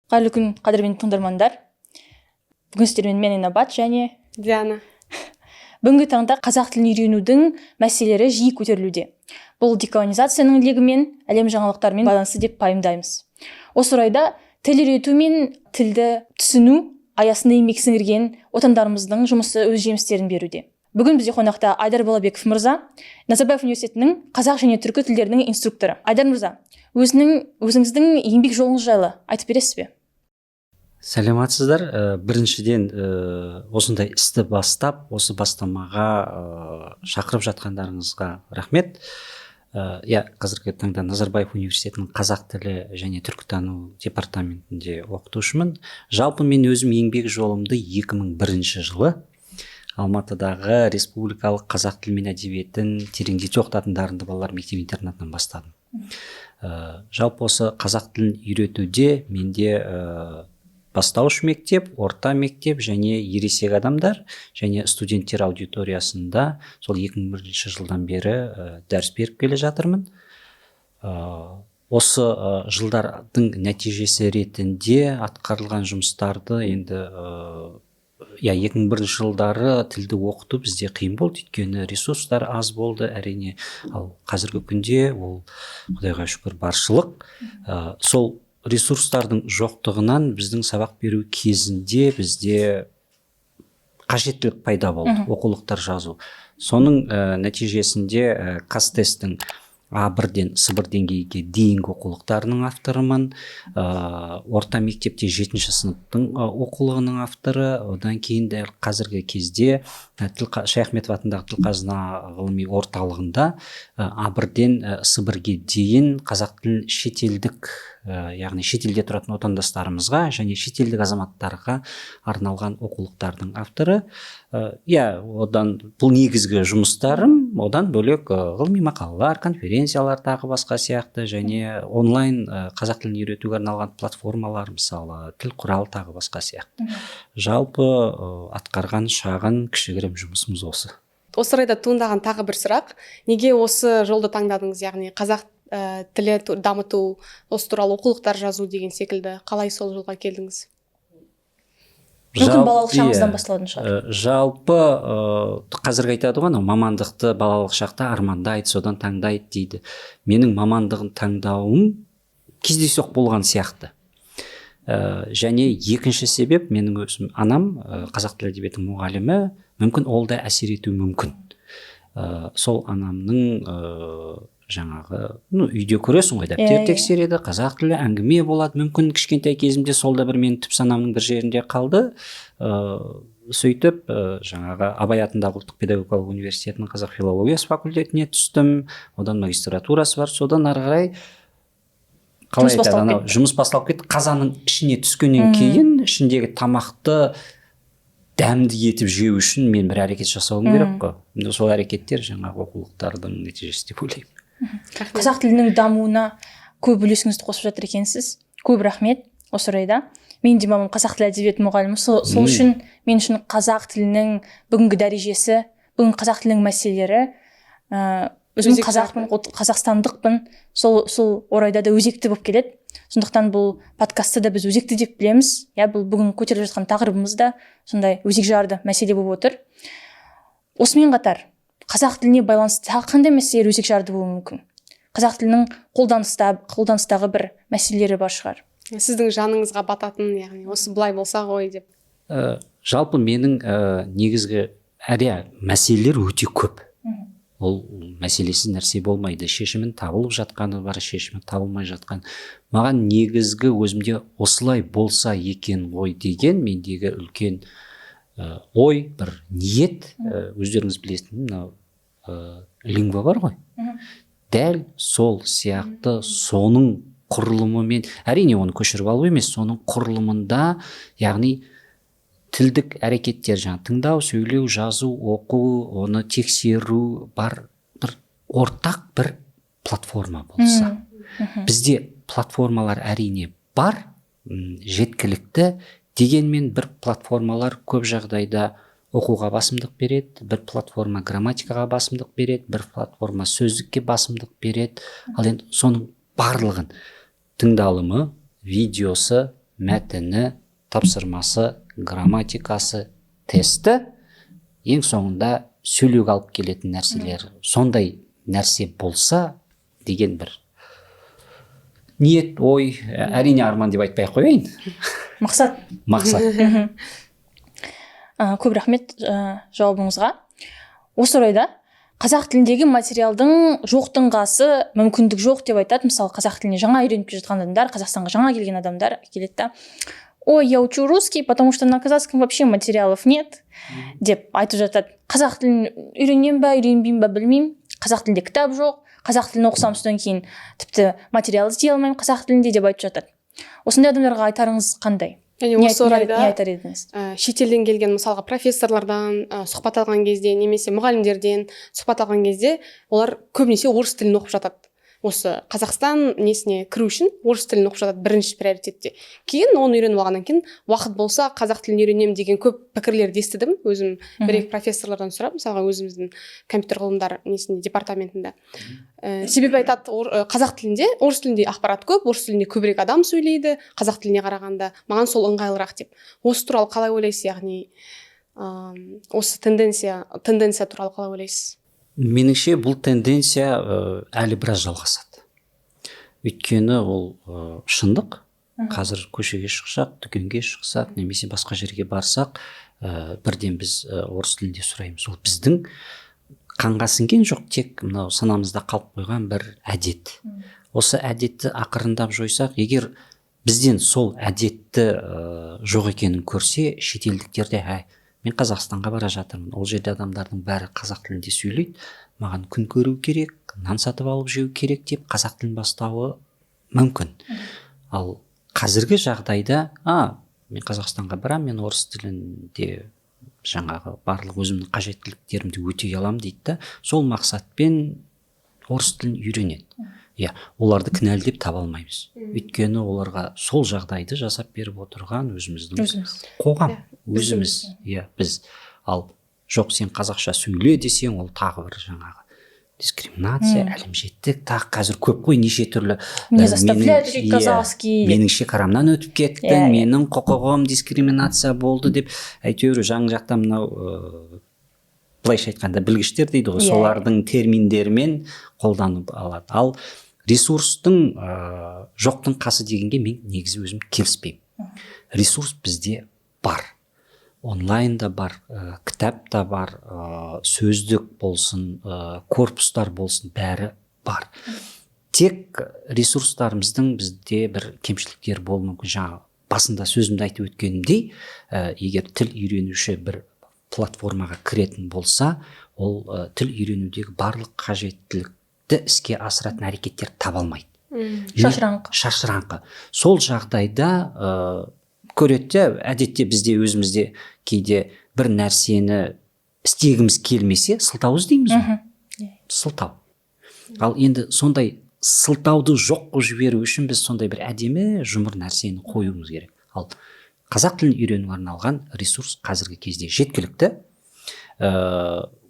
Қайырлы күн, қадірменді тыңдармандар. Бүгін сіздермен мен Инабат және Диана. Бүгінгі таңда қазақ тілін үйренудің мәселелері жиі көтерілуде. Бұл деколонизацияның легімен, әлем жаңалықтарымен байланысты деп пайымдаймыз. Осы орайда тіл үйрету мен тілді түсіну аясында еңбек сіңірген отандарымыздың жұмысы өз жемістерін беруде. Бүгін бізде қонақта Айдар Балабеков мырза, Назарбаев университетінің қазақ және түркі тілдерінің инструкторы. Айдар мырза, өзіңіздің еңбек жолыңыз жайлы айтып бересіз бе? Сәлеметсіздер. Біріншіден осындай істі бастап, осы бастамаға шақырып жатқандарыңызға рахмет. Қазіргі таңда Назарбаев университетінің қазақ тілі және түркітану департаментінде оқытушымын. Жалпы мен өзім еңбек жолымды 2001 жылы Алматыдағы республикалық қазақ тілі мен әдебиетін тереңдете оқытатын дарынды балалар мектеп-интернатынан бастадым. Жалпы осы қазақ тілін үйретуде менде бастауыш мектеп, орта мектеп және ересек адамдар және студенттер аудиториясында сол 2001 жылдан бері дәріс беріп келе жатырмын. Осы жылдардың нәтижесі ретінде атқарылған жұмыстарды енді 2001 жылдары тілді оқыту бізде қиын болды, өйткені ресурстар аз болды әрине. Ал қазіргі күнде ол Құдайға шүкір баршылық. Сол ресурстардың жоқтығынан біздің сабақ беру кезінде бізде қажеттілік пайда болды, оқулықтар жазу. Соның нәтижесінде қазтесттің А1-ден С1 деңгейге дейінгі оқулықтарының авторымын. Орта мектепте 7-ші сыныптың оқулығының авторы. Одан кейін дәл қазіргі кезде Шаяхметов атындағы тіл қазына ғылыми орталығында А1-ден С1-ге дейін қазақ тілін шетелдік, яғни шетелде тұратын отандастарымызға және шетелдік азаматтарға арналған оқулықтардың авторы. Одан бұл негізгі жұмыстарым, одан бөлек ғылыми мақалалар, конференциялар тағы басқа сияқты және онлайн қазақ тілін үйретуге арналған платформалар, мысалы тіл құрал тағы басқа сияқты. Жалпы атқарған шағын кішігірім жұмысымыз осы. Осы орайда туындаған тағы бір сұрақ: неге осы жолды таңдадыңыз? Яғни қазақ тілі дамыту, осы туралы оқулықтар жазу деген секілді, қалай сол жолға келдіңіз? Мүмкін балалық шағыңыздан басталатын шығар. Жалпы қазіргі айтады ғой, мамандықты балалық шақта армандайды, содан таңдайды дейді. Менің мамандығын таңдауым кездейсоқ болған сияқты. Және екінші себеп, менің өзім анам қазақ тілі әдебиетінің мұғалімі, мүмкін ол да әсер етуі мүмкін. Сол анамның үйде көресің ғой, дәптер тексереді, қазақ тілі әңгіме болады, мүмкін кішкентай кезімде сол да бір менің түп санамның бір жерінде қалды. Сөйтіп Абай атындағы ұлттық педагогикалық университетінің қазақ филологиясы факультетіне түстім. Одан магистратурасы бар. Содан ары қарай жұмыс басталып кетті. Қазанның ішіне түскеннен кейін ішіндегі тамақты дәмді етіп жеу үшін мен бір әрекет жасауым керек қой. Сол әрекеттер оқулықтардың нәтижесі деп ойлаймын. Қазақ тілінің дамуына көп үлесіңізді қосып жатыр екенсіз. Көп рахмет. Осы орайда мен де мамам қазақ тілі әдебиеті мұғалімі. Сол үшін мен үшін қазақ тілінің бүгінгі дәрежесі, бүгінгі қазақ тілінің мәселелері, өзім қазақпын, қазақстандықпын, сол орайда да өзекті болып келеді. Сондықтан бұл подкастты да біз өзекті деп білеміз. Бұл бүгін көтеріліп жатқан тақырыбымыз да сондай өзек жарды мәселе болып отыр. Осымен қатар қазақ тіліне байланысты тағы қандай мәселелер өзек жарды болуы мүмкін? Қазақ тілінің қолданыстағы бір мәселелері бар шығар. Сіздің жаныңызға бататын, яғни осы былай болса ғой деп. Жалпы менің негізгі мәселелер өте көп. Ол мәселесіз нәрсе болмайды. Шешімін табылып жатқаны бар, шешімі табылмай жатқан. Маған негізгі өзімде осылай болса екен ғой деген мендегі үлкен ой, бір ниет. Өздеріңіз білесін, лингва бар ғой. Дәл сол сияқты соның құрылымымен, әрине оны көшіріп алу емес, соның құрылымында, яғни тілдік әрекеттер, тыңдау, сөйлеу, жазу, оқу, оны тексеру бар бір ортақ бір платформа болса. Бізде платформалар әрине бар, жеткілікті, дегенмен бір платформалар көп жағдайда оқуға басымдық береді, бір платформа грамматикаға басымдық береді, бір платформа сөздікке басымдық береді. Ал енді соның барлығын тыңдалымы, видеосы, мәтіні, тапсырмасы, грамматикасы, тесті, ең соңында сөйлеуге алып келетін нәрселер. Сондай нәрсе болса деген бір ниет, ой, әрине арман деп айтпай ақ қояйын. Мақсат. Көп рахмет жауабыңызға. Осы орайда қазақ тіліндегі материалдың жоқтың қасы мүмкіндік жоқ деп айтады. Мысалы, қазақ тіліне жаңа үйреніп келе жатқан адамдар, Қазақстанға жаңа келген адамдар келеді да, ой, я учу русский, потому что на казахском вообще материалов нет деп айтып жатады. Қазақ тілін үйренем ба, үйренбеймін ба білмеймін. Қазақ тілінде кітап жоқ. Қазақ тілін оқысам, содан кейін тіпті материал іздей алмаймын қазақ тілінде деп айтып жатады. Осындай адамдарға айтарыңыз қандай? Және осы орайда не айтар едіңіз? Шетелден келген мысалға профессорлардан сұхбат алған кезде, немесе мұғалімдерден сұхбат алған кезде, олар көбінесе орыс тілін оқып жатады. Осы Қазақстан несіне кіру үшін орыс тілін оқып жатады бірінші приоритетте. Кейін оны үйреніп алғаннан кейін уақыт болса қазақ тілін үйренемін деген көп пікірлерді естідім. Өзім бір-екі профессорлардан сұрап, мысалға өзіміздің компьютер ғылымдар несінде департаментінде. Себебі айтады, қазақ тілінде, орыс тілінде ақпарат көп, орыс тілінде көбірек адам сөйлейді, қазақ тіліне қарағанда, маған сол ыңғайлырақ деп. Осы туралы қалай ойлайсыз, яғни осы тенденция туралы қалай ойлайсыз? Меніңше бұл тенденция әлі біраз жалғасады. Өйткені ол шындық. Қазір көшеге шықсақ, дүкенге шықсақ, немесе басқа жерге барсақ, бірден біз орыс тілінде сұраймыз. Ол біздің қанға сіңген жоқ, тек мынау санамызда қалып қойған бір әдет. Осы әдетті ақырындап жойсақ, егер бізден сол әдетті жоқ екенін көрсе, шетелдіктер де мен Қазақстанға бара жатырмын, ол жерде адамдардың бәрі қазақ тілінде сөйлейді, маған күн көру керек, нан сатып алып жеу керек деп қазақ тілін бастауы мүмкін. Ал қазіргі жағдайда, мен Қазақстанға барам, мен орыс тілінде жаңағы барлық өзімнің қажеттіліктерімді өтей аламын дейді да, сол мақсатпен орыс тілін үйренеді. Оларды кінәлі деп таба алмаймыз. Өйткені оларға сол жағдайды жасап беріп отырған өзіміздің қоғам, өзіміз, біз. Ал жоқ, сен қазақша сөйле десең, ол тағы бір жаңағы дискриминация, әлімжеттік, тағы қазір көп қой, неше түрлі. Мне заставляют учить казахский. Менің шекарамнан өтіп кеттің, менің құқығым дискриминация болды деп, әйтеуір жан жақтан мынау былайша айтқанда білгіштер дейді ғой, солардың терминдерімен қолданып алады. Ал ресурстың жоқтың қасы дегенге мен негізі өзім келіспеймін. Ресурс бізде бар. Онлайн да бар, кітап та бар, сөздік болсын, корпустар болсын, бәрі бар. Тек ресурстарымыздың бізде бір кемшіліктер болуы мүмкін. Жаңа басында сөзімді айтып өткенімдей, егер тіл үйренуші бір платформаға кіретін болса, ол тіл үйренудегі барлық қажеттілікті іске асыратын әрекеттер таба алмайды. Шашыраңқы. Сол жағдайда көреді, әдетте бізде өзімізде кейде бір нәрсені істегіміз келмесе, сылтау іздейміз ғой. Сылтау. Ал енді сондай сылтауды жоқ қылып жіберу үшін біз сондай бір әдемі жұмыр нәрсені қоюымыз керек. Ал қазақ тілін үйренуге арналған ресурс қазіргі кезде жеткілікті.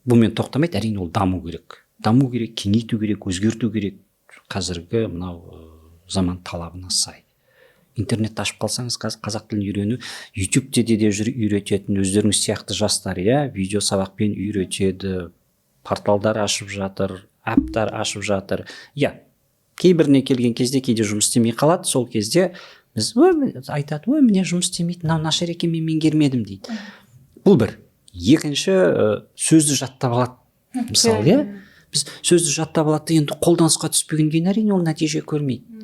Бұмен тоқтамайды, әрине ол даму керек, кеңейту керек, өзгерту керек. Қазіргі мынау заман талабына сай. Интернетті ашып қалсаңыз, қазақ тілін үйрену, YouTube-те де үйрететін өздеріңіз сияқты жастар, видео сабақпен үйретеді, порталдар ашып жатыр, апптар ашып жатыр. Кейбіріне келген кезде кейде жұмыс істемей қалады, сол кезде біз айтады, міне жұмыс істемейді, мынау нашар екен, мен меңгермедім дейді. Бұл бір. Екінші, сөзді жаттап алады. Мысалы, біз сөзді жаттап алады, енді қолданысқа түспеген кейін әрине ол нәтиже көрмейді.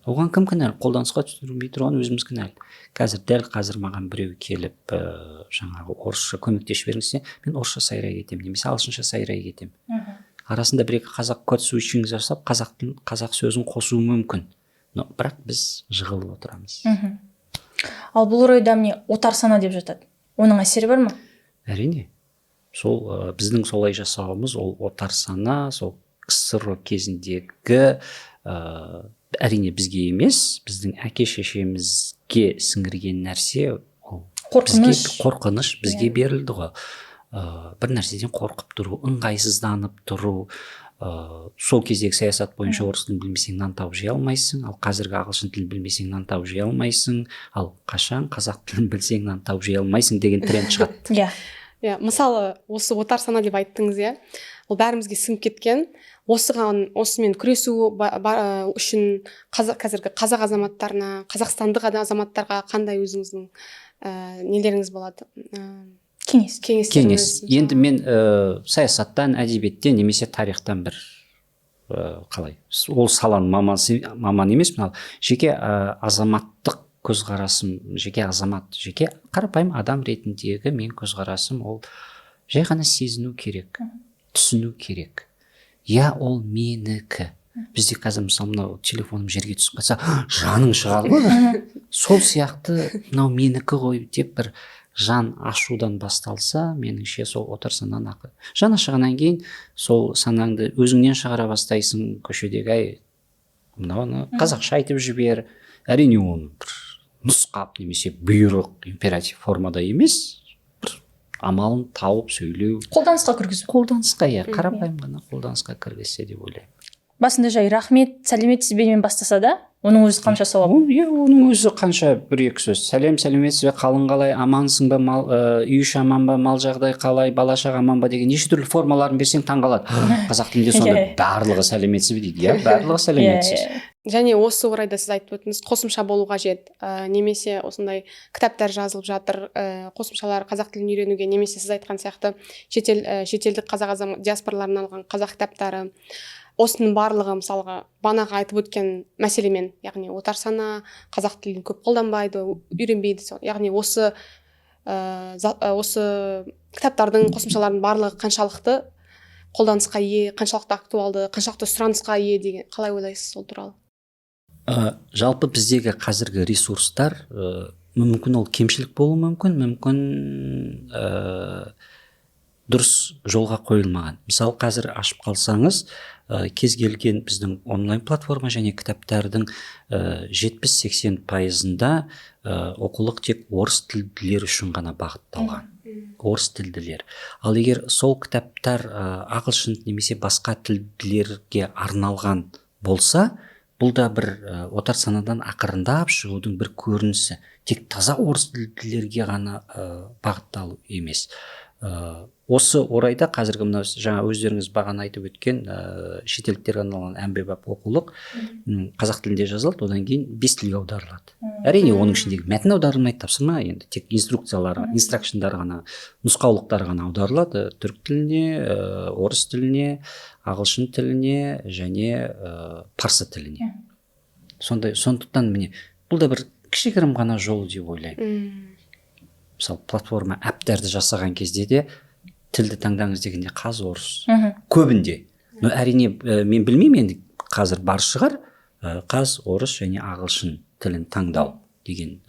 Оған кім кінәлі? Қолданысқа түсірмей тұрған өзіміз кінәлі. Дәл қазір маған біреу келіп, жаңағы орысша көмектесіп беріңізсе, мен орысша сайрай кетемін, немесе ағылшынша сайрай кетемін. Арасында бір-екі қазақ код switching жасап, қазақ сөзін қосуы мүмкін. Бірақ біз жығылып отырамыз. Ал бұл орайда міне отар сана деп жатады. Оның әсері бар ма? Әрине. Сол біздің солай жасауымыз, ол отар сана, сол КСР кезіндегі әрине бізге емес, біздің әке-шешемізге сіңірген нәрсе, қорқыныш бізге берілді ғой. Бір нәрседен қорқып тұру, ыңғайсызданып тұру, сол кездегі саясат бойынша орыс тілін білмесең нан тауып жей алмайсың, ал қазіргі ағылшын тілін білмесең нан тауып жей алмайсың, ал қашан қазақ тілін білсең нан тауып жей алмайсың деген тренд шығады. Иә, мысалы осы отар сана деп айттыңыз, иә, ол бәрімізге сіңіп кеткен. Осымен күресу үшін қазіргі қазақ азаматтарына, қазақстандық азаматтарға қандай өзіңіздің нелеріңіз болады? Кеңес. Енді мен саясаттан, әдебиеттен немесе тарихтан бір қалай, ол саланың маман емеспін, ал жеке азаматтық көзқарасым, жеке азамат, жеке қарапайым адам ретіндегі мен көзқарасым ол жай ғана сезіну керек, түсіну керек. Я, ол менікі. Бізде қазір мысалы мынау телефоным жерге түсіп қалса, жаның шығады ғой. Сол сияқты мынау менікі ғой деп бір жан ашудан басталса, меніңше сол отар сананы жан ашығаннан кейін сол санаңды өзіңнен шығара бастайсың. Көшедегі әй мынауны қазақша айтып жібер. Әрине оны бір нұсқап немесе бұйрық императив формада емес, бір амалын тауып сөйлеу, қолданысқа кіргізу. Қарапайым ғана қолданысқа кіргізсе деп ойлаймын. Басында жай рахмет, сәлеметсіз бемен бастаса да, оның өзі қанша сауап. Оның өзі қанша бір-екі сөз. Сәлеметсіз бе, қалың қалай, амансың ба, үй іші аман ба, мал жағдай қалай, бала шаға аман ба деген неше түрлі формаларын берсең таңғалады. Қазақ тілінде сонда барлығы сәлеметсіз бе дейді. Барлығы сәлеметсіз. Және осы орайда сіз айтып өттіңіз, қосымша болу қажет, немесе осындай кітаптар жазылып жатыр, қосымшалар қазақ тілін үйренуге, немесе сіз айтқан сияқты шетелдік қазақ диаспораларынан алған қазақ кітаптары. Осының барлығы мысалға банаға айтып өткен мәселемен, яғни отар сана, қазақ тілін көп қолданбайды, үйренбейді. Яғни осы кітаптардың, қосымшалардың барлығы қаншалықты қолданысқа ие, қаншалықты актуалды, қаншалықты сұранысқа ие деген қалай ойлайсыз сол туралы? Жалпы біздегі қазіргі ресурстар мүмкін ол кемшілік болуы мүмкін дұрыс жолға қойылмаған. Мысалы қазір ашып қалсаңыз, кез келген біздің онлайн платформа және кітаптардың 70-80%-ында оқулық тек орыс тілділер үшін ғана бағытталған. Орыс тілділер. Ал егер сол кітаптар ағылшын немесе басқа тілділерге арналған болса, бұл да бір отар санадан ақырындап шығудың бір көрінісі. Тек таза орыс тілділерге ғана бағытталу емес. Осы орайда қазіргі мынау жаңа өздеріңіз бағана айтып өткен шетелдіктерге арналған әмбебап оқулық қазақ тілінде жазылады, одан кейін 5 тілге аударылады. Әрине оның ішіндегі мәтін аударылмайды, тапсырма, енді тек инструкциялар ғана, нұсқаулықтар ғана аударылады түрік тіліне, орыс тіліне, ағылшын тіліне және парсы тіліне. Сондықтан міне бұл да бір кішігірім ғана жол деп ойлаймын. Мысалы платформа әптәрді жасаған кезде де тілді таңдаңыз дегенде қаз орыс көбінде. Әрине мен білмеймін, енді қазір бар шығар, қаз орыс және ағылшын тілін таңдау деген.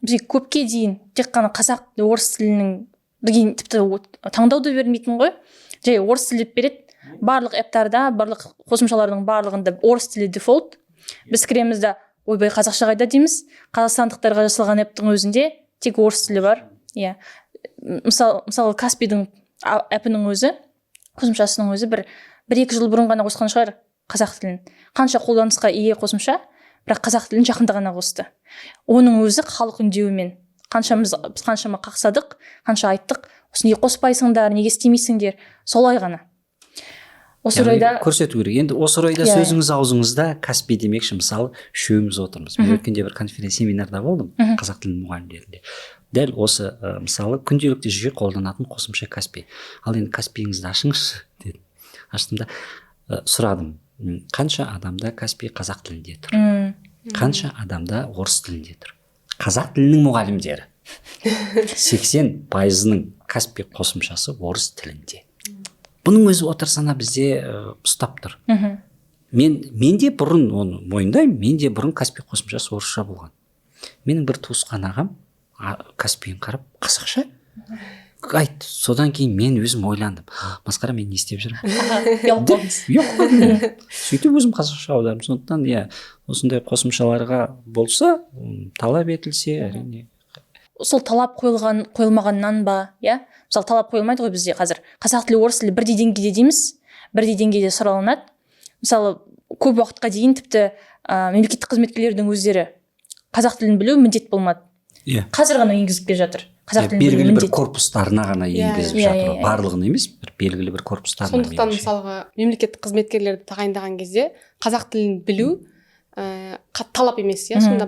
Бізге көпке дейін тек қана қазақ орыс тілінің деген тіпті таңдауды бермейтін ғой. Жай орыс тілі деп береді. Барлық эптарда, барлық қосымшалардың барлығында орыс тілі дефолт. Біз кіреміз де ойбай қазақша қайда дейміз. Қазақстандықтарға жасалған эптің өзінде тек орыс тілі бар. Иә. Мысалы Каспидің әпінің өзі, қосымшасының өзі бір-екі жыл бұрын ғана қосқан шығар қазақ тілін. Қанша қолданысқа ие қосымша, бірақ қазақ тілін жақында ғана қосты. Оның өзі халық үндеуімен біз қаншама қақсадық, қанша айттық, осы неге қоспайсыңдар, неге істемейсіңдер, солай ғана. Осы орайда көрсету керек. Енді осы орайда сөзіңіз аузыңызда Каспи демекші, мысалы үшеуміз отырмыз. Мен өткенде бір семинарда болдым, қазақ тілінің мұғалімдерінде. Дәл осы мысалы күнделікті жиі қолданатын қосымша Каспи. Ал енді Каспиіңізді ашыңызшы дедім. Аштым да сұрадым, қанша адамда Каспи қазақ тілінде тұр? Қанша адамда орыс тілінде тұр? Қазақ тілінің мұғалімдері 80%-ның Каспи қосымшасы орыс тілінде. Бұның өзі отар сана бізде ұстап тұр. Мен де бұрын оны мойындаймын, мен де бұрын Каспи қосымшасы орысша болған. Менің бір туысқан ағам Каспиін қарап, қазақша айтты. Содан кейін мен өзім ойландым. Масқара, мен не істеп жүрмін? Сөйтіп өзім қазақша аударым. Сондықтан осындай қосымшаларға болса, талап етілсе, әрине. Сол талап қойылмағаннан ба, иә? Мысалы талап қойылмайды ғой бізде қазір. Қазақ тілі, орыс тілі бірдей деңгейде дейміз, бірдей деңгейде сұралынады. Мысалы көп уақытқа дейін тіпті мемлекеттік қызметкерлердің өздері қазақ тілін білу міндет болмады. Қазір ғана енгізіп келе жатыр. Қазақ тілін білу белгілі бір міндет. корпустарына ғана енгізіп жатыр. Барлығын емес, бір белгілі бір корпустарына. Сондықтан мысалға мемлекеттік қызметкерлерді тағайындаған кезде қазақ тілін білу талап емес, иә, сонда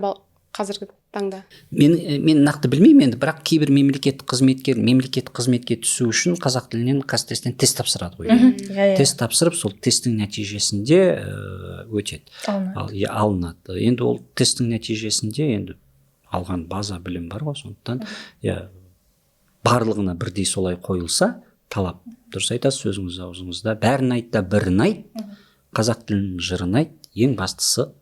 қазіргі таңда. Мен нақты білмеймін енді, бірақ кейбір мемлекеттік қызметке түсу үшін қазақ тілінен қазтесттен тест тапсырады ғой. Тест тапсырып, сол тесттің нәтижесінде өтеді. Алынады. Енді ол тесттің нәтижесінде енді алған база білім бар ғой, сондықтан барлығына бірдей солай қойылса, талап. Дұрыс айтасыз өзіңіз аузыңызда. Бәрін айт та бірін айт, қазақ тілінің жырын айт, ең бастысы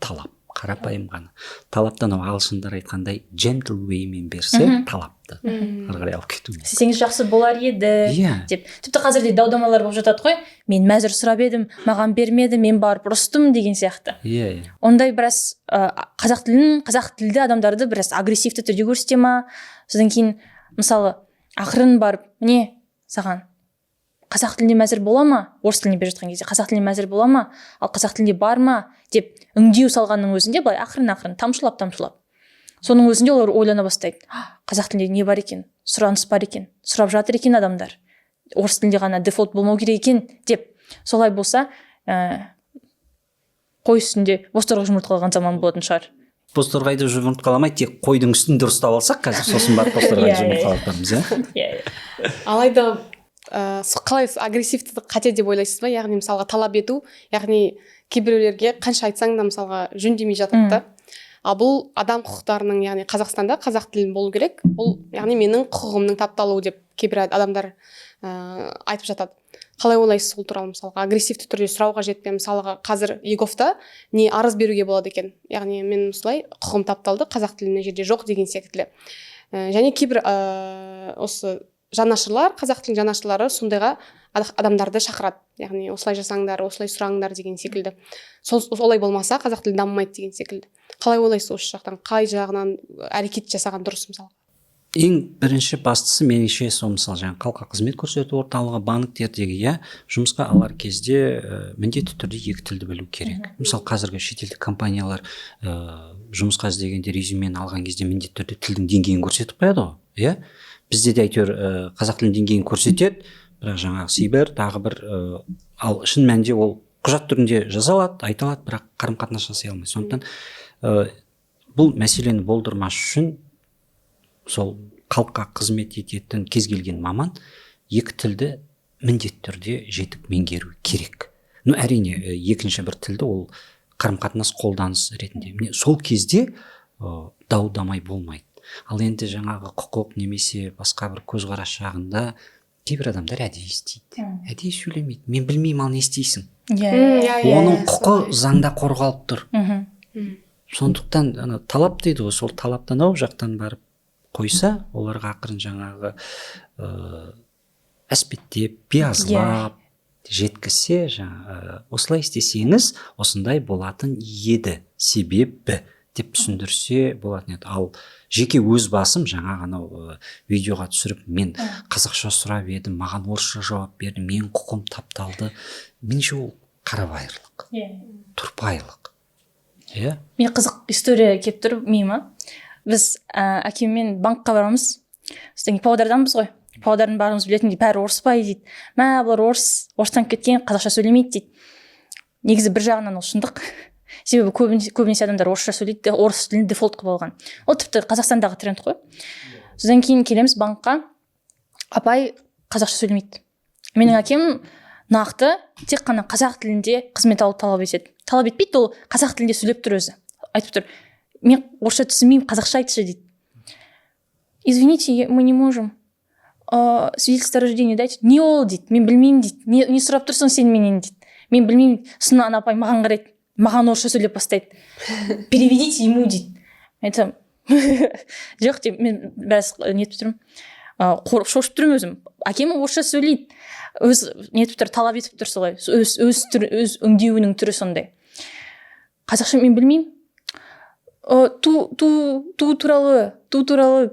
талап. Қарапайым ғана. Талаптан ағылшындар айтқандай gentle wayмен берсе, талапты ары қарай алып кету. Сесеңіз жақсы болар еді деп. Тіпті қазірде дау-дамалар болып жатады ғой. Мен мәзір сұрап едім, маған бермеді, мен барып ұрыстым деген сияқты. Ондай біраз қазақ тілді адамдарды біраз агрессивті түрде көрсете ма? Содан кейін мысалы ақырын барып, міне саған қазақ тілінде мәзір бола ма? Орыс тіліне беріп жатқан кезде қазақ тілінде мәзір бола ма? Ал қазақ тілінде бар ма? Деп үңдеу салғанның өзінде былай ақырын тамшылап соның өзінде олар ойлана бастайды. Қазақ тілінде не бар екен? Сұраныс бар екен, сұрап жатыр екен адамдар. Орыс тілінде ғана дефолт болмау керек екен деп. Солай болса қой үстінде бозторғай жұмыртқалаған заман болатын шығар. Бозторғайды жұмыртқаламай, тек қойдың үстін дұрыстап алсақ қазір, сосын барып бозторғайды жұмыртқалатамыз, алайда қалай агрессивті қате деп ойлайсыз ба? Яғни мысалға талап ету, яғни кейбіреулерге қанша айтсаң да мысалға жөндемей жатады да. Ал бұл адам құқықтарының, яғни Қазақстанда қазақ тілін болу керек. Бұл яғни менің құқығымның тапталуы деп кейбір адамдар айтып жатады. Қалай ойлайсыз сол туралы? Мысалға агрессивті түрде сұрауға жетпей, мысалға қазір ЕГОВта не арыз беруге болады екен. Яғни мен осылай құқығым тапталды, қазақ тілі мына жерде жоқ деген секілді. Және кейбір осы жанашырлар, қазақ тілінің жанашырлары сондайға адамдарды шақырады. Яғни осылай жасаңдар, осылай сұраңдар деген секілді. Олай болмаса қазақ тілі дамымайды деген секілді. Қалай ойлайсыз осы жақтан? Қай жағынан әрекет жасаған дұрыс мысалы? Ең бірінші бастысы меніңше сол мысалы жаңа халыққа қызмет көрсету орталығы, банктердегі жұмысқа алар кезде міндетті түрде екі тілді білу керек. Мысалы қазіргі шетелдік компаниялар жұмысқа іздегенде резюмені алған кезде міндетті түрде тілдің деңгейін көрсетіп қояды ғой. Бізде де әйтеуір қазақ тілінің деңгейін көрсетеді, бірақ жаңағы сейбір тағы бір ал шын мәнінде ол құжат түрінде жазалады, айтылады, бірақ қарым-қатынас жасай алмайды. Сондықтан бұл мәселені болдырмас үшін сол халыққа қызмет ететін кез келген маман екі тілді міндетті түрде жетік меңгеру керек. Әрине екінші бір тілді ол қарым-қатынас қолданыс ретінде. Сол кезде дау-дамай болмайды. Ал енді жаңағы құқық немесе басқа бір көзқарас жағында кейбір адамдар әдейі істейді. Әдейі сөйлемейді. Мен білмеймін, ал не істейсің? Оның құқы заңда қорғалып тұр. Сондықтан талап дейді ғой, сол талаптан жақтан барып қойса, оларға ақырын жаңағы әспеттеп, биязылап жеткізсе, осылай істесеңіз осындай болатын еді, себебі деп түсіндірсе болатын еді. Ал жеке өз басым жаңа анау видеоға түсіріп, мен қазақша сұрап едім, маған орысша жауап берді, мен құқым тапталды. Меніңше ол қарабайырлық, тұрпайылық. Мен қызық история келіп тұр миыма. Біз әкеммен банкқа барамыз. Содан кейін Павлодарданбыз ғой. Павлодардың бәріміз білетіндей бәрі орыс па дейді. Бұлар орыстан кеткен, қазақша сөйлемейді дейді. Негізі бір жағынан ол шындық. Себебі көбінесе адамдар орысша сөйлейді, орыс тілін дефолт қылып алған. Ол тіпті Қазақстандағы тренд қой. Содан кейін келеміз банкқа. Апай қазақша сөйлемейді. Менің әкем нақты тек қана қазақ тілінде қызмет алу талап етеді. Талап етпейді, ол қазақ тілінде сөйлеп тұр өзі. Айтып тұр: мен орысша түсінбеймін, қазақша айтшы дейді. Извините, мы не можем. Свидетельство о рождении дайте. Не ол дейді. Мен білмеймін дейді. Не сұрап тұрсың сен менен дейді. Мен білмеймін. Соны ана апай маған қарайды. Маған орысша сөйлеп бастайды. Переведите ему дейді. Айтсам, жоқ деп мен бәрі нетіп тұрмын. Шошып тұрмын өзім. Әкем орысша сөйлейді. Өз нетіп тұр, талап етіп тұр солай. Өз өңдеуінің түрі сондай. Қазақша мен білмеймін. Ту туралы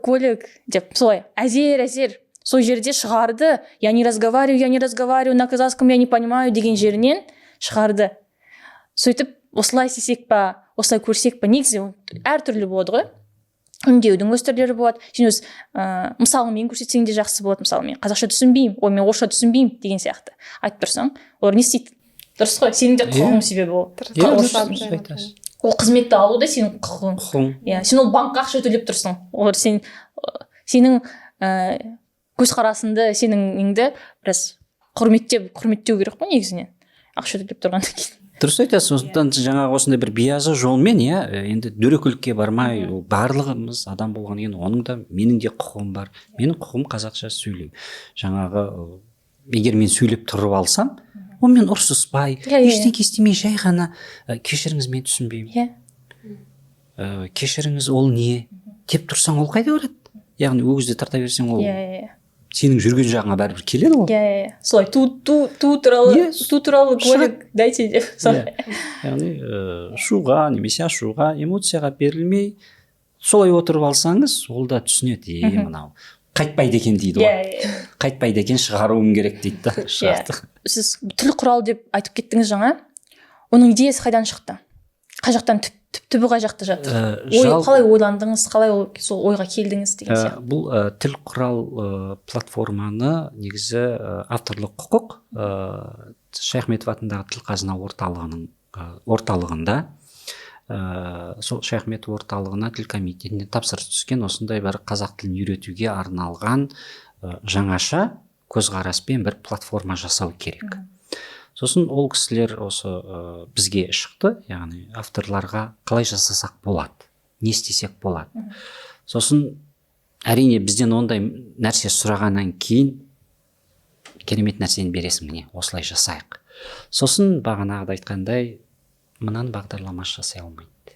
көлік деп солай әзер сол жерде шығарды. Я не разговариваю на казахском, я не понимаю деген жерінен шығарды. Сөйтіп осылай істесек па, осылай көрсек па, негізі әртүрлі болады ғой. Үндеудің өз түрлері болады. Сен өз мысалымен көрсетсең де жақсы болады. Мысалы мен қазақша түсінбеймін, мен орысша түсінбеймін деген сияқты айтып тұрсаң, олар не істейді? Дұрыс қой, сенің де құқығың себебі ол. Ол қызметті алу да сенің құқығың. Иә, сен ол банкқа ақша төлеп тұрсың. Олар сенің көзқарасыңды, сенің неңді біраз құрметтеу керек қой негізінен. Ақша төлеп тұрғаннан кейін. Дұрыс айтасыз. Сондықтан жаңағы осындай бір биязы жолмен, енді дөрекілікке бармай, барлығымыз адам болған кейін, оның да менің де құқығым бар. Менің құқығым қазақша сөйлеу. Жаңағы егер мен сөйлеп тұрып алсам, онымен ұрсыспай, ештеңе істемей, жай ғана кешіріңіз, мен түсінбеймін. Кешіріңіз, ол не деп тұрсаң, ол қайда барады? Яғни өгізді тарта берсең, ол сенің жүрген жағыңа бәрібір келеді ғой. Солай ту туралы куәлік дайте деп. Яғни шуға немесе ашуға, эмоцияға берілмей солай отырып алсаңыз, ол да түсінеді. Мынау қайтпайды екен дейді ғой. Қайтпайды екен, шығаруым керек дейді да. Сіз тіл құрал деп айтып кеттіңіз жаңа. Оның идеясы қайдан шықты? Қай жақтан, түбі қай жақта жатыр? Қалай ойландыңыз, қалай сол ойға келдіңіз деген сияқты? Бұл тіл құрал платформаны негізі авторлық құқық Шаяхметов атындағы тіл қазына орталығында сол Шаяхметов орталығына тіл комитетіне тапсырыс түскен, осындай бір қазақ тілін үйретуге арналған жаңаша көзқараспен бір платформа жасау керек. Сосын ол кісілер осы бізге шықты, яғни авторларға қалай жасасақ болады, не істесек болады. Сосын әрине бізден ондай нәрсе сұрағаннан кейін керемет нәрсені бересің, міне осылай жасайық. Сосын бағанағыда айтқандай, мынаны бағдарламашы жасай алмайды.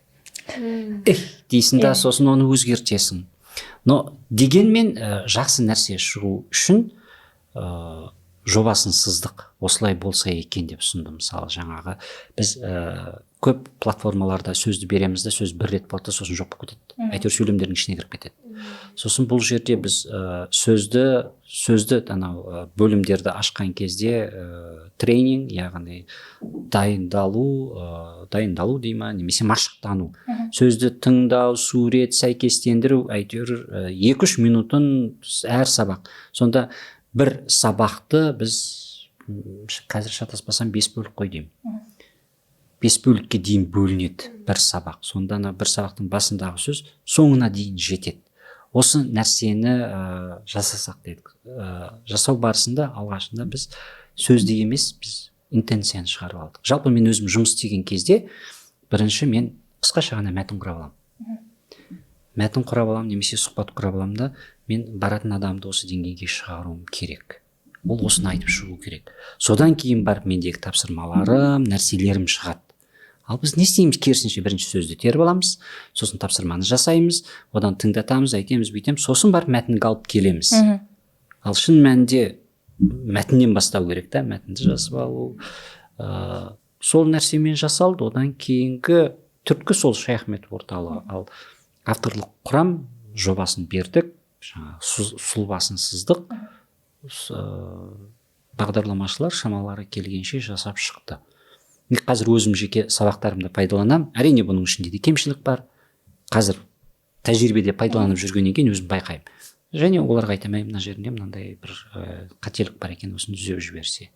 Дейсің да, сосын оны өзгертесің. Но дегенмен жақсы нәрсе шығу үшін жобасын сыздық, осылай болса екен деп ұсынды. Мысалы жаңағы біз көп платформаларда сөзді береміз де, сөз бір рет болады, сосын жоқ болып кетеді. Әйтеуір сөйлемдердің ішіне кіріп кетеді. Сосын бұл жерде біз сөзді анау бөлімдерді ашқан кезде тренинг, яғни дайындалу дей ма, немесе машықтану. Сөзді тыңдау, сурет, сәйкестендіру, әйтеуір 2-3 минутын әр сабақ. Сонда бір сабақты біз қазір шатаспасам 5 бөлік қой деймін. 5 бөлікке дейін бөлінеді бір сабақ. Сонда бір сабақтың басындағы сөз соңына дейін жетеді. Осы нәрсені жасасақ дедік. Жасау барысында алғашында біз сөзді емес, біз интенцияны шығарып алдық. Жалпы мен өзім жұмыс істеген кезде бірінші мен қысқаша ғана мәтін құрап аламын. Мәтін құрап аламын немесе сұхбат құрап аламын да, мен баратын адамды осы деңгейге шығаруым керек. Ол осыны айтып шығу керек. Содан кейін барып мендегі тапсырмаларым, нәрселерім шығады. Ал біз не істейміз? Керісінше бірінші сөзді теріп аламыз, сосын тапсырманы жасаймыз, одан тыңдатамыз, айтеміз, бүйтеміз, сосын барып мәтінге алып келеміз. Ал шын мәнінде мәтіннен бастау керек та, мәтінді жазып алу. Сол нәрсемен жасалды, одан кейінгі түрткі сол Шаяхметов орталығы. Ал авторлық құрам жобасын бердік, сұлбасын сыздық, бағдарламашылар шамалары келгенше жасап шықты. Қазір өзім жеке сабақтарымды пайдаланамын. Әрине бұның ішінде де кемшілік бар. Қазір тәжірибеде пайдаланып жүргеннен кейін өзім байқаймын. Және оларға айтамын, мына жерінде мынандай бір қателік бар екен, осыны түзеп жіберсе.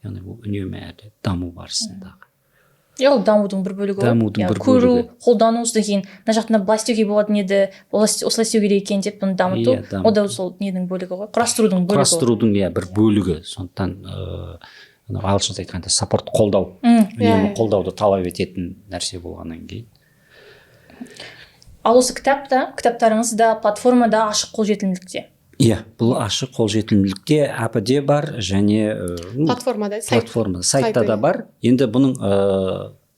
Яғни бұл үнемі әлі даму барысындағы. Ол дамудың бір бөлігі. Көру, қолдану деген, мына жақтан былай істеуге болатын еді, осылай істеу керек екен деп бұны дамыту. Ол да сол ненің бөлігі ғой. Құрастырудың бөлігі. Құрастырудың бір бөлігі. Сондықтан ағылшынша айтқанда саппорт, қолдау. Үнемі қолдауды талап ететін нәрсе болғаннан кейін. Ал осы кітаптарыңызда, платформада ашық қолжетімділікте? Иә, бұл ашық қолжетімділікте АП-де бар, және платформада, сайтта да бар. Енді бұның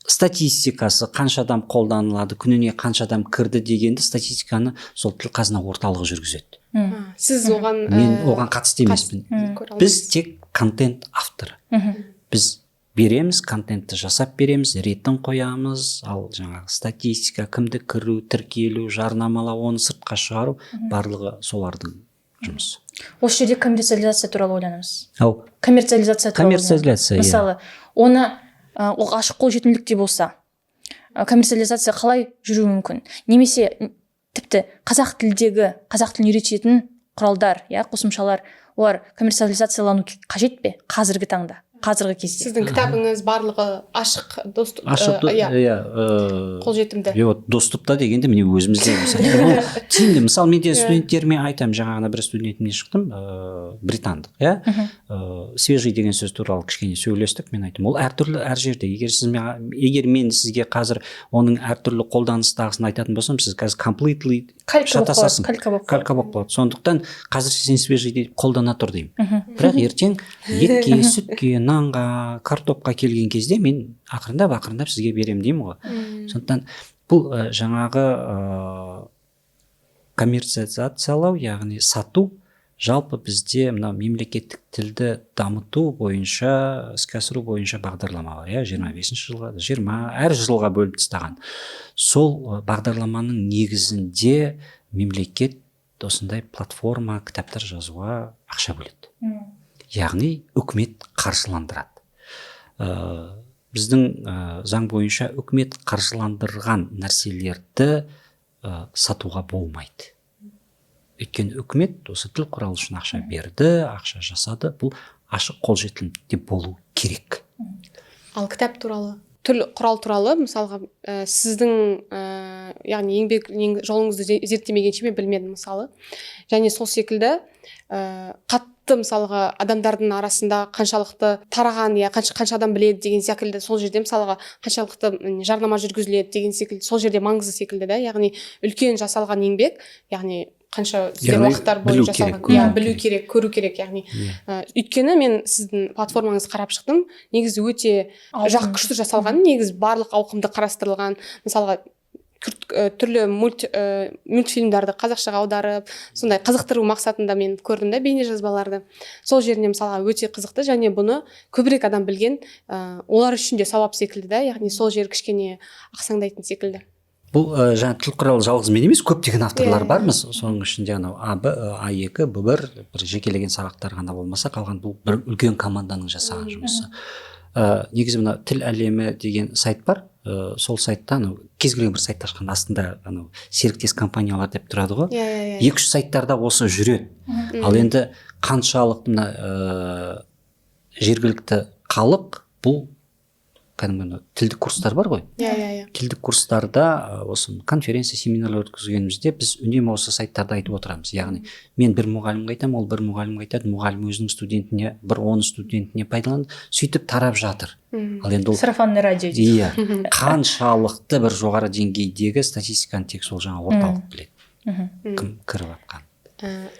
статистикасы, қанша адам қолданылады, күніне қанша адам кірді дегенді статистиканы сол тіл қазына орталығы жүргізеді. Сіз оған мен оған қатысты емеспін. Біз тек контент авторы. Біз береміз, контентті жасап береміз, ретін қоямыз, ал жаңағы статистика, кімді кіру, тіркелу, жарнамалау, оны сыртқа шығару, барлығы солардың жұмысы. Осы жерде коммерциализация туралы ойланамыз. ау Коммерциализация туралы коммерциализация, ойланамыз. Мысалы, оны ол ашық қолжетімділікте болса, коммерциализация қалай жүруі мүмкін? Немесе тіпті қазақ тілін үйрететін құралдар, қосымшалар, олар коммерциализациялану қажет пе қазіргі таңда, қазіргі кезде? Сіздің кітабыңыз барлығы ашық доступ, қолжетімді. доступта дегенде міне өзімізде тиімді. Мысалы мен де студенттеріме айтамын, жаңағына бір студентімнен шықтым, британдық, свежий деген сөз туралы кішкене сөйлестік. Мен айттым, ол әртүрлі әр жерде. Егер мен сізге қазір оның әртүрлі қолданыстағысын айтатын болсам, сіз қазір completely шатасасың, калька болып қалады. Сондықтан қазір сен свежий деп қолдана тұр деймін. Бірақ ертең етке, сүтке, нанға, картопқа келген кезде мен ақырындап сізге беремін деймін ғой. Сондықтан бұл жаңағы коммерциализациялау, яғни сату, жалпы бізде мына мемлекеттік тілді дамыту бойынша, іске асыру бойынша бағдарлама бар, 25 жылға, 20 әр жылға бөліп тастаған. Сол бағдарламаның негізінде мемлекет осындай платформа, кітаптар жазуға ақша бөледі. Яғни үкімет қаржыландырады. Біздің заң бойынша үкімет қаржыландырған нәрселерді сатуға болмайды. Өйткені үкімет осы тіл құралы үшін ақша берді, ақша жасады, бұл ашық қолжетімді болу керек. Ал кітап туралы, тіл құрал туралы, мысалға сіздің яғни еңбек жолыңызды зерттемегенше мен білмедім мысалы. Және сол секілді қатты мысалға адамдардың арасында қаншалықты тараған, қанша адам біледі деген секілді, сол жерде мысалға қаншалықты жарнама жүргізіледі деген секілді, сол жерде маңызды секілді да, яғни үлкен жасалған еңбек, яғни қанша уақыттар бойы жасалған, білу керек, көру керек, яғни өйткені мен сіздің платформаңызды қарап шықтым, негізі өте күшті жасалған, негізі барлық ауқымды қарастырылған, мысалға түрлі мультфильмдарды қазақшаға аударып, сондай қызықтыру мақсатында мен көрдім да бейне жазбаларды. Сол жеріне мысалға өте қызықты, және бұны көбірек адам білген, олар үшін де сауап секілді да, яғни сол жер кішкене ақсаңдайтын секілді. Бұл жаңа тіл құралы жалғыз мен емес, көптеген авторлар бармыз. соның ішінде анау А2, Б1 бір жекелеген сабақтар ғана болмаса, қалған бұл бір үлкен команданың жасаған жұмысы. Негізі мына тіл әлемі деген сайт бар. Сол сайтта кез келген бір сайтты ашқан астында серіктес компаниялар деп тұрады ғой. 2-3 сайттарда осы жүреді. Ал енді қаншалықты мына жергілікті халық бұл тілдік курстар бар ғой. Тілдік курстарда осы конференция, семинарлар өткізгенімізде біз үнемі осы сайттарда айтып отырамыз. Яғни мен бір мұғалімге айтамын, ол бір мұғалімге айтады, мұғалім өзінің студентіне, бір 10 студентіне пайдаланады, сөйтіп тарап жатыр. Ал енді ол сарафанный радио дейді. Қаншалықты бір жоғары деңгейдегі статистиканы тек сол жаңа орталық біледі. Кім кіріп жатқан.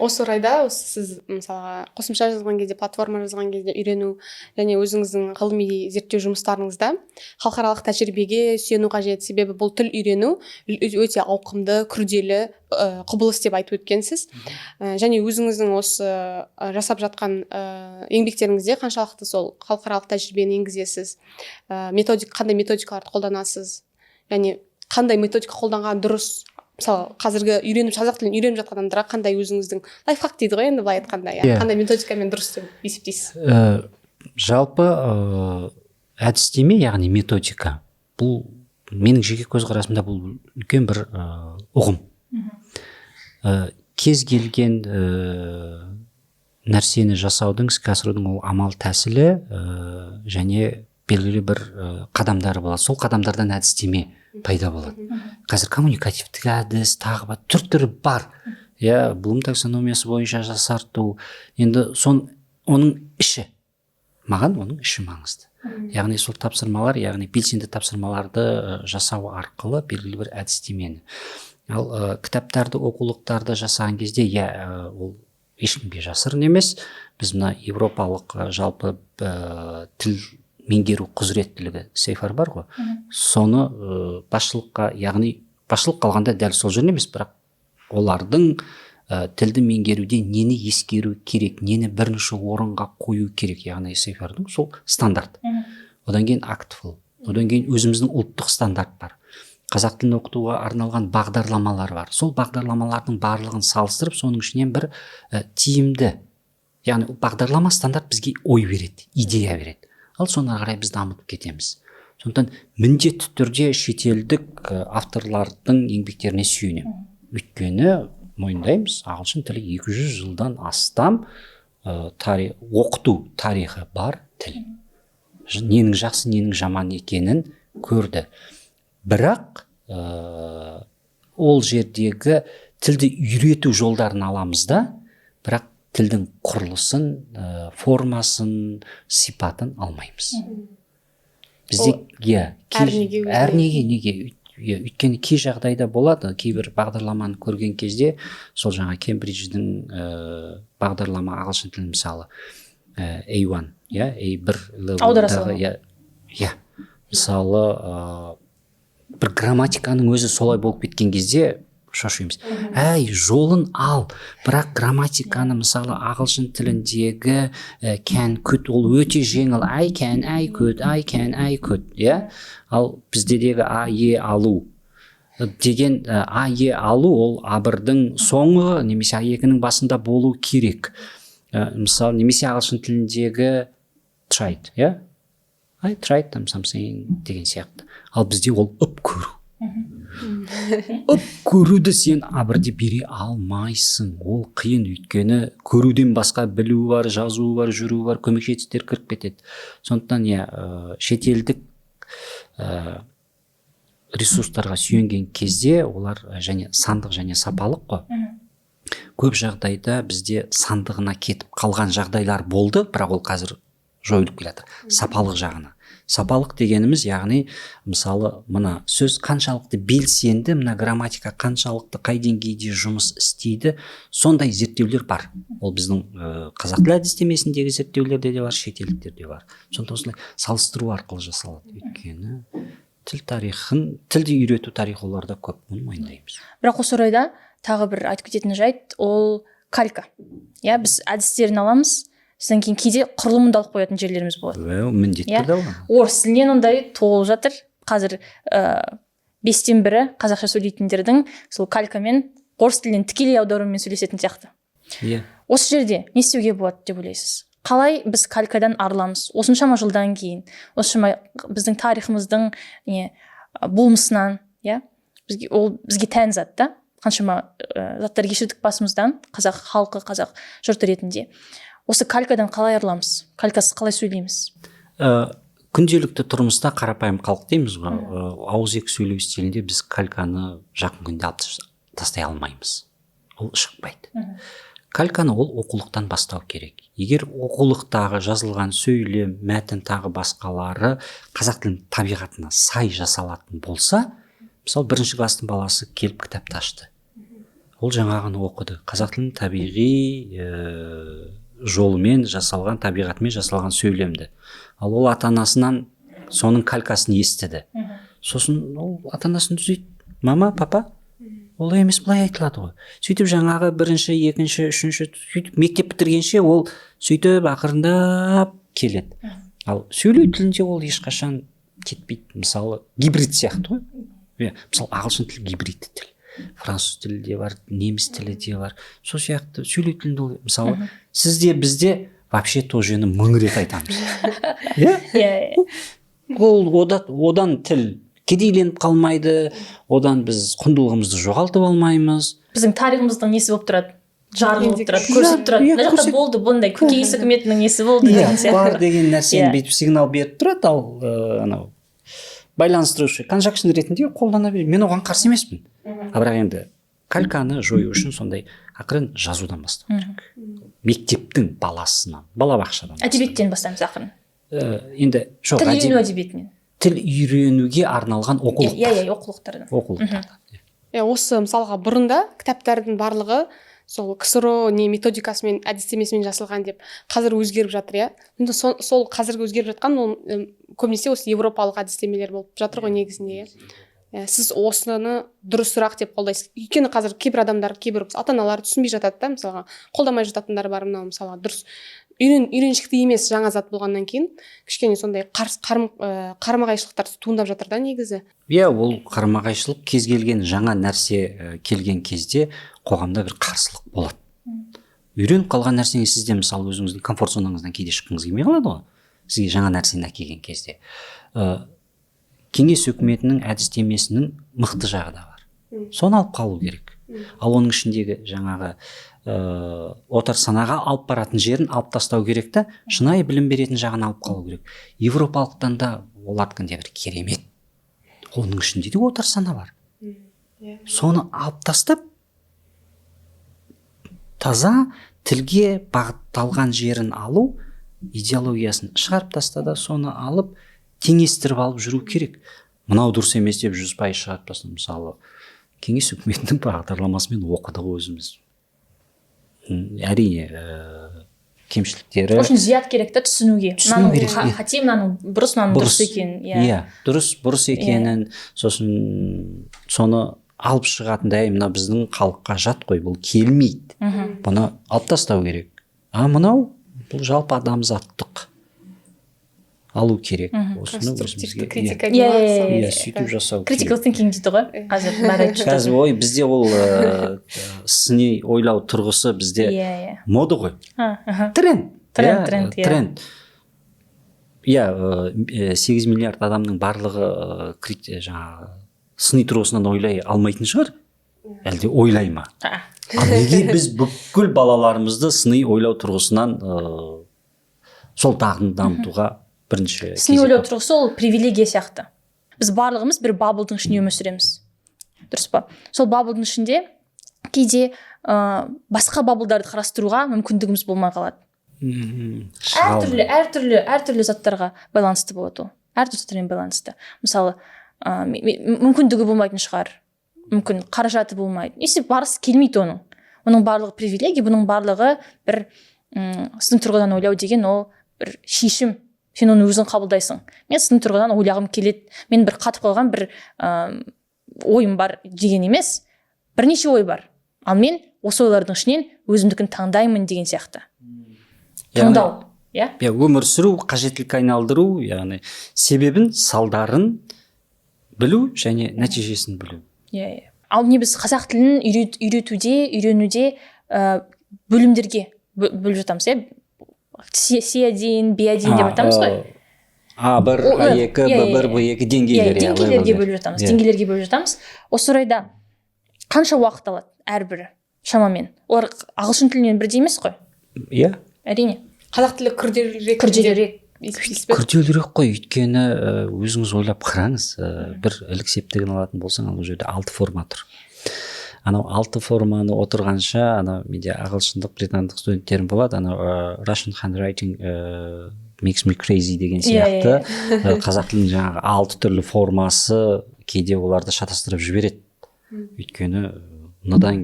Осы орайда сіз мысалға қосымша жазған кезде, платформа жазған кезде үйрену және өзіңіздің ғылыми зерттеу жұмыстарыңызда халықаралық тәжірибеге сүйену қажет, себебі бұл тіл үйрену өте ауқымды, күрделі құбылыс деп айтып өткенсіз. Және өзіңіздің осы жасап жатқан еңбектеріңізде қаншалықты сол халықаралық тәжірибені енгізесіз, қандай методикаларды қолданасыз, және қандай методика қолданған дұрыс. Мысалы, қазіргі қазақ тілін үйреніп жатқан адамдарға қандай өзіңіздің лайфхак дейді ғой енді былай айтқанда, қандай методикамен дұрыс деп есептейсіз? Жалпы әдістеме, яғни методика, бұл менің жеке көзқарасымда бұл үлкен бір ұғым. Кез келген нәрсені жасаудың, іске асырудың ол амал тәсілі және белгілі бір қадамдары болады. Сол қадамдардан әдістеме пайда болады. Қазір коммуникативтік әдіс, тағы бар, түр-түрі бар. Блум таксономиясы бойынша жасарту. Енді оның іші, маған оның іші маңызды. Яғни сол тапсырмалар, яғни белсенді тапсырмаларды жасау арқылы белгілі бір әдістемені. Ал кітаптарды, оқулықтарды жасаған кезде, ол ешкімге жасырын емес. Біз мына европалық жалпы тіл меңгеру құзыреттілігі сейфар бар ғой. Соны басшылыққа, яғни басшылық қалғанда дәл сол жерде емес, бірақ олардың тілді меңгеруде нені ескеру керек, нені бірінші орынға қою керек, яғни сейфардың сол стандарт. Одан кейін актфул, одан кейін өзіміздің ұлттық стандарт бар. қазақ тілін оқытуға арналған бағдарламалар бар. Сол бағдарламалардың барлығын салыстырып, соның ішінен бір тиімді, яғни бағдарлама стандарт бізге ой береді, идея береді. Ал соны қарай біз дамытып кетеміз. Сондықтан міндетті түрде шетелдік авторлардың еңбектеріне сүйенемін. Өйткені мойындаймыз, ағылшын тілі 200 жылдан астам оқыту тарихы бар тіл. Ненің жақсы, ненің жаман екенін көрді. Бірақ ол жердегі тілді үйрету жолдарын аламыз да, бірақ тілдің құрылысын, формасын, сипатын алмаймыз. Бізде неге өйткені кей жағдайда болады, кейбір бағдарламаны көрген кезде, сол жаңа Кембридждің бағдарлама ағылшын тілін мысалы A1, A1 аударасың. Мысалы бір грамматиканың өзі солай болып кеткен кезде шошимыз. Жолын ал, бірақ грамматиканы мысалы ағылшын тіліндегі can, could ол өте жеңіл. I can, I could, I can, I could. Ал біздедегі алу деген алу ол абырдың соңы немесе екінің басында болу керек. Мысалы немесе ағылшын тіліндегі tried, I tried something деген сияқты. Ал бізде ол көру. Көруді сен абырды бере алмайсың. Ол қиын, өйткені көруден басқа білу бар, жазу бар, жүру бар, көмекші етістер кіріп кетеді. Сондықтан шетелдік ресурстарға сүйенген кезде олар және сандық және сапалық қой. Көп жағдайда бізде сандығына кетіп қалған жағдайлар болды, бірақ ол қазір жойылып келе жатыр. Сапалық жағына. Сапалық дегеніміз, яғни мысалы мына сөз қаншалықты белсенді, мына грамматика қаншалықты қай деңгейде жұмыс істейді, сондай зерттеулер бар. Ол біздің қазақ тілі әдістемесіндегі зерттеулерде де бар, шетелдіктерде бар. Сондықтан осылай салыстыру арқылы жасалады. Өйткені тіл тарихын, тілді үйрету тарихы оларда көп, оны мойындаймыз. Бірақ осы орайда тағы бір айтып кететін жайт, ол калька. Біз әдістерін аламыз, содан кейін кейде құрылымын да алып қоятын жерлеріміз болады. Міндетті түрде аламын. Орыс тілінен ондай толып жатыр. Қазір 5-тен 1 қазақша сөйлейтіндердің сол калькамен орыс тілінен тікелей аударумен сөйлесетін сияқты. Осы жерде не істеуге болады деп ойлайсыз? Қалай біз калькадан арыламыз? Осыншама жылдан кейін, осыншама біздің тарихымыздың болмысынан, ол бізге тән зат та, қаншама заттар кешірдік басымыздан, қазақ халқы, қазақ жұрты ретінде. Осы калькадан қалай арыламыз? Калькасыз қалай сөйлейміз? Күнделікті тұрмыста қарапайым халық дейміз ғой. Ауызекі сөйлеу стилінде біз кальканы жақын күнде алып тастай алмаймыз. Ол шықпайды. Кальканы ол оқулықтан бастау керек. Егер оқулықтағы жазылған сөйлем, мәтін тағы басқалары қазақ тілінің табиғатына сай жасалатын болса, мысалы 1-ші класстың баласы келіп кітапты ашты. Ол жаңағыны оқыды. Қазақ тілінің табиғи жолымен жасалған, табиғатымен жасалған сөйлемді. Ал ол ата-анасынан соның калькасын естіді. Сосын ол ата-анасын түзейді. Мама, папа, олай емес, былай айтылады ғой. Сөйтіп жаңағы 1-ші, 2-ші, 3-ші, сөйтіп мектеп бітіргенше ол сөйтіп ақырындап келеді. Ал сөйлеу тілінде ол ешқашан кетпейді. Мысалы, гибрид сияқты ғой. Мысалы, ағылшын тілі гибридті тіл. Француз тілі де бар, неміс тілі де бар. Сол сияқты сөйлеу тілінде мысалы сізде бізде вообще то жені 1000 рет айтамыз. Ол одан тіл кедейленіп қалмайды, одан біз құндылығымызды жоғалтып алмаймыз. Біздің тарихымыздың несі болып тұрады? Жарылып тұрады, көрсетіп тұрады. Мына жақта болды, бұндай кеңес үкіметінің несі болды деген сияқты. Бар деген нәрсені бүйтіп сигнал беріп тұрады, ал анау байланыстырушы конжакшн ретінде қолдана береді. Мен оған қарсы емеспін. Бірақ енді кальканы жою үшін сондай ақырын жазудан бастау керек. Мектептің баласынан, балабақшадан. Әдебиеттен бастаймыз ақырын. Енді жоқ, тіл үйрену әдебиетінен. Тіл үйренуге арналған оқулықтар. Оқулықтардан. Осы мысалға бұрында кітаптардың барлығы сол КСРО не методикасымен, әдістемесімен жасалған деп қазір өзгеріп жатыр, сол қазіргі өзгеріп жатқан ол көбінесе осы европалық әдістемелер болып жатыр ғой негізінде. Сіз осыны дұрысырақ деп қолдайсыз. Өйткені қазір кейбір адамдар, кейбір ата-аналар түсінбей жатады да, мысалға қолдамай жататындар бар, мынау мысалға дұрыс үйреншікті емес жаңа зат болғаннан кейін кішкене сондай қарама қайшылықтар туындап жатыр да негізі. Иә, ол қарама қайшылық кез келген жаңа нәрсе келген кезде қоғамда бір қарсылық болады. Үйреніп қалған нәрсеңе сізде мысалы өзіңіздің комфорт зонаңыздан кейде шыққыңыз келмей қалады ғой, сізге жаңа нәрсені әкелген кезде. Кеңес үкіметінің әдістемесінің мықты жағы да бар. Соны алып қалу керек. Ал оның ішіндегі жаңағы отар санаға алып баратын жерін алып тастау керек та, шынайы білім беретін жағын алып қалу керек. Европалықтан да олардікін де бір керемет. Оның ішінде де отар сана бар. Соны алып тастап, таза тілге бағытталған жерін алу, идеологиясын шығарып тастада, соны алып теңестіріп алып жүру керек. Мынау дұрыс емес деп 100% шығарып тастады. Мысалы, кеңес үкіметінің бағдарламасымен оқыдық өзіміз. Әрине, кемшіліктері. Очень зият керек та түсінуге. Түсіну керек. Қате, мынаның бұрыс, мынаның дұрыс екен. Иә, дұрыс, бұрыс екенін, сосын соны алып шығатындай, мына біздің халыққа жат қой, бұл келмейді. Бұны алып тастау керек. Мынау бұл жалпы адамзаттық алу керек. Осыны өзімізге сөйтіп жасау керек. Critical thinking дейді ғой. Қазір бар айтып жатыр. Қазір бізде ол сыни ойлау тұрғысы бізде мода ғой. Тренд. Иә, 8 миллиард адамның барлығы жаңағы сыни тұрғысынан ойлай алмайтын шығар. Әлде ойлай ма? Неге біз бүкіл балаларымызды сыни ойлау тұрғысынан сол дағдыны дамытуға бірінші сыни ойлау тұрғысы ол привилегия сияқты. Біз барлығымыз бір баблдың ішінде өмір сүреміз. Дұрыс па? Сол баблдың ішінде кейде басқа баблдарды қарастыруға мүмкіндігіміз болмай қалады. Әртүрлі заттарға байланысты болады ол. Әртүрлі заттармен байланысты. Мысалы, мүмкіндігі болмайтын шығар. Мүмкін қаражаты болмайды. Есе барысы келмейді оның. Оның барлығы привилегия, бұның барлығы бір сіздің тұрғыдан ойлау деген ол бір шешім. Сен оны өзің қабылдайсың. Мен сіздің тұрғыдан ойлағым келеді. Мен бір қатып қалған бір ойым бар деген емес. Бірнеше ой бар. Ал мен осы ойлардың ішінен өзімдікін таңдаймын деген сияқты. Таңдау. Өмір сүру, қажеттілік айналдыру, яғни себебін, салдарын білу және нәтижесін білу. Ал не біз қазақ тілін үйренуде бөлімдерге бөліп жатамыз, С1, Б1 деп айтамыз ғой. А1, А2, Б1, Б2 деңгейлерге бөліп жатамыз. Осы орайда қанша уақыт алады әрбірі шамамен? Олар ағылшын тілінен бірдей емес қой? Иә. Әрине. Қазақ тілі күрделірек. Күрделірек қой, өйткені өзіңіз ойлап қараңыз, бір ілік септігін алатын болсаң, ол жерде 6 форма тұр. Анау 6 форманы отырғанша, менде ағылшындық, британдық студенттерім болады, Russian handwriting makes me crazy деген сияқты. Қазақ тілінің жаңағы 6 түрлі формасы кейде оларды шатастырып жібереді. Өйткені мынадан